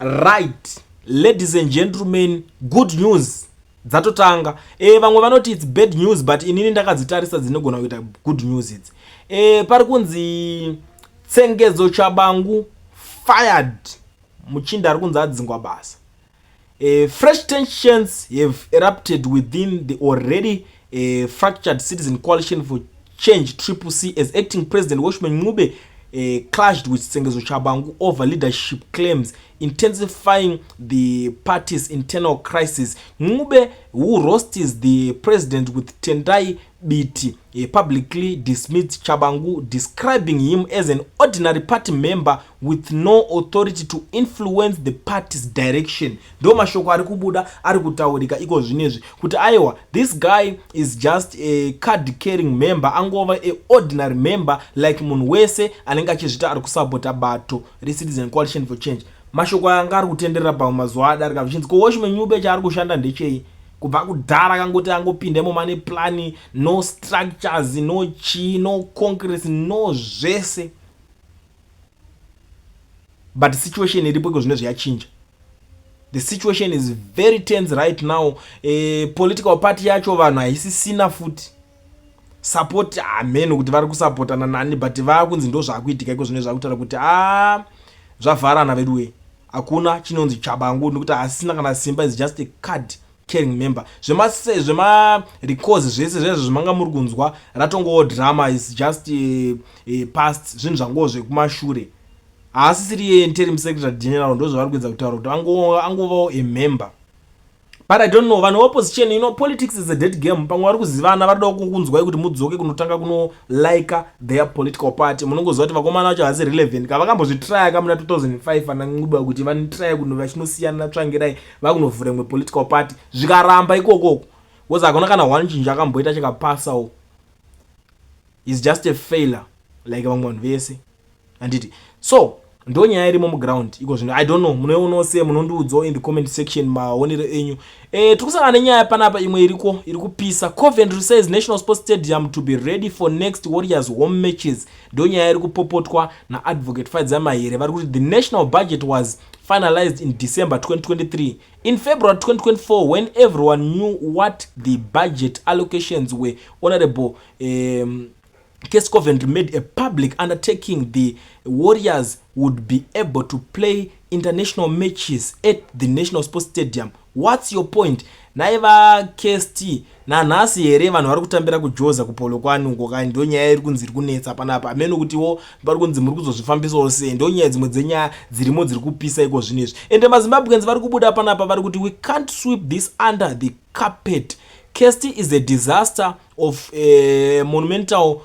Right, ladies and gentlemen, good news dzatotanga. Vamwe vanoti it's bad news, but inini ndakadzitarisa dzinogona kuita good news idzi. Pari kunzi Tsengezo Tshabangu fired muchinda ari kunzi adzingwa basa. Fresh tensions have erupted within the already fractured Citizen Coalition for Change (CCC) as acting president Washman Ngube clashed with Tsengezo Tshabangu over leadership claims, intensifying the party's internal crisis. Ngube, who roasts the president with Tendai Biti, publicly dismissed Tshabangu, describing him as an ordinary party member with no authority to influence the party's direction. Ndo mashoko ari kubuda ari kutaurika iko zvinezvi kuti aiwa, this guy is just a card carrying member, angova a ordinary member like munhu wese anenge achizvita ari kusapota bato reCitizen Coalition for Change. Mashoko anga ari kutenderera pamazuva adarika zvichinzi ko Washman Ngube chaari kushanda ndechei. Kubva kudhara kangoti angopindemo mane plani, no structures, no chi, no concrete, no zvese. But the situation iripo iko zvinezvi yachinja. The situation is very tense right now. Political party yacho vanhu haisisina futi support ameno kuti vari kusapotana nani, but vakunzi ndo zvakuitika iko zvinezvi zvakutaura kuti zvavharana veduwe. Hakuna chinonzi Tshabangu nekuti asina kana simba, is just a card carrying member. Zvema records zvese zvezvo zvimanga muri kunzwa ratongowo drama, is just past, zvinhu zvangowo zvekumashure. Haasisiri interim secretary general, ndo zvavari kuedza kutaura kuti angovawo a member. But I don't know, vanhu opposition, you know, politics is a dead game. Pamwe vari kuzivana varida kunzwai kuti mudzoke kunotanga kuno like their political party. Munongoziva kuti vakomana vacho hasi relevant. Vakambozvitry kamuna 2005 ana Ngube kuti vanitry kuno vachinosiyana tsvangirai vakunovhura imwe political party. Zvikaramba ikoko. Because hakuna kana one chinja akamboita chakapasawo. It's just a failure like vamwe vanhu vese. Anditi. So ndo nyaya irimo muground iko zvino. I don't know, munoonose munondiudzawo in the comment section maonero enyu. Tikusangana nenyaya panapa imwe iri kupisa. Coventry says National Sports Stadium to be ready for next Warriors home matches. Ndo nyaya iri kupopotwa na advocate Fadza Mahere. Vari kuti the national budget was finalized in December 2023. In February 2024, when everyone knew what the budget allocations were, Honorable Case Coventry made a public undertaking the Warriors would be able to play international matches at the National Sports Stadium. What's your point? Naiva KST na nhasi here vanhu vari kutambira kujoza kupolo kwanu ngokani, ndo nyaya iri kunzi iri kunetsa panapa. Ameno kutiwo vari kunzi muri kuzozvifambisawo sei, ndo nyaya dzimwe dzenyaya dzirimo dziri kupisa iko zvinezvi. Ende maZimbabweans vari kubuda panapa vari kuti we can't sweep this under the carpet. KST is a disaster of monumental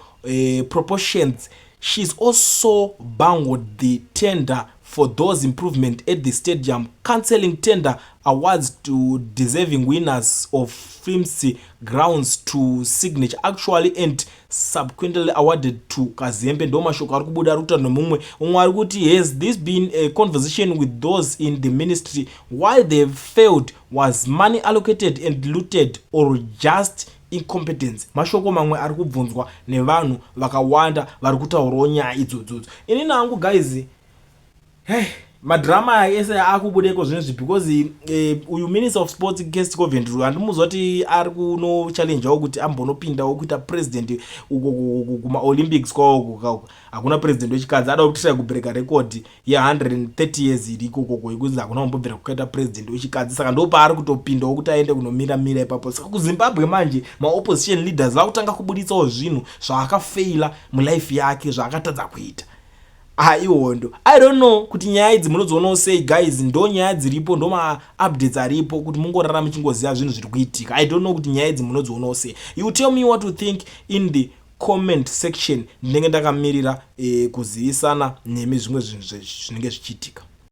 proportions. She's also bungled the tender for those improvements at the stadium, cancelling tender awards to deserving winners of Flimsy grounds to Signature actually and subsequently awarded to Kazembe. Ndo mashoko ari kubuda ruta nomumwe umwe ari kuti has this been a conversation with those in the ministry why they failed, was money allocated and looted or just incompetence. Mashoko mamwe ari kubvunzwa nevanhu vakawanda vari kutaurawo nyaya idzodzo. Inini hangu guys, madrama ese akubudeko zvinezvi because uyu minister of sports Case Coventry handimuzwa kuti ari kuno challengeawo kuti ambonopindawo kuita president kuma Olympics kwawo. Hakuna president wechikadzi ada kutira kubreka record ye 130 years iri ikoko ikuzi hakuna kumbobvera kukaita president wechikadzi. Saka ndo paari kutopindawo kuti aende kunomira ipapo. Saka kuZimbabwe manje opposition leaders vakutanga kubuditsawo zvinhu zvaakafeila mulife yake, zvaakatadza kuita. Iwondo I don't know kuti nyaya idzi munodzoona sei guys, ndo nyaya dziripo, ndo ma updates aripo kuti mungorarama chingoziva zvinhu zviri kuitika. I don't know kuti nyaya idzi munodzoona sei. You tell me what you think in the comment section. Ndinenge ndakamirira kuzivisana nemi zvimwe zvinhu zvinenge zvichiitika.